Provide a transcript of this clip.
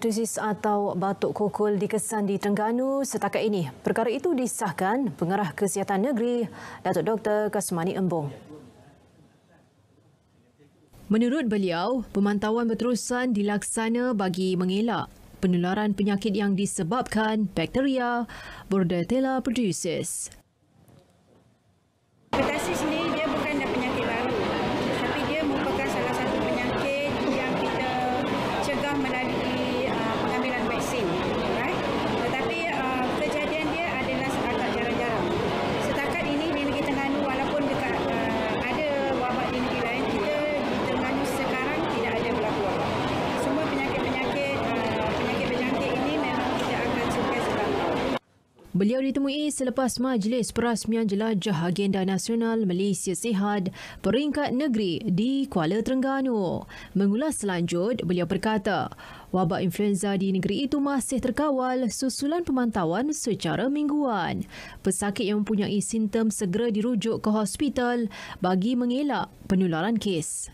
Tusis atau batuk kokol dikesan di Terengganu setakat ini. Perkara itu disahkan Pengarah Kesihatan Negeri, Datuk Dr. Kasmani Embong. Menurut beliau, pemantauan berterusan dilaksana bagi mengelak penularan penyakit yang disebabkan bakteria Bordetella pertussis. Pertussis ni dia bukan penyakit baru, tapi dia merupakan salah satu penyakit yang kita cegah melalui pengambilan vaksin. Right? Tetapi kejadian dia adalah agak jarang-jarang. Setakat ini di negeri Terengganu, walaupun dekat ada wabak di negeri lain, kita di Terengganu sekarang tidak ada berlaku wabak. Semua penyakit-penyakit berjangkit ini memang kita akan sentiasa pantau. Beliau ditemui selepas Majlis Perasmian Jelajah Agenda Nasional Malaysia Sihat peringkat negeri di Kuala Terengganu. Mengulas selanjut, beliau berkata, wabak influenza di negeri itu masih terkawal susulan pemantauan secara mingguan. Pesakit yang mempunyai simptom segera dirujuk ke hospital bagi mengelak penularan kes.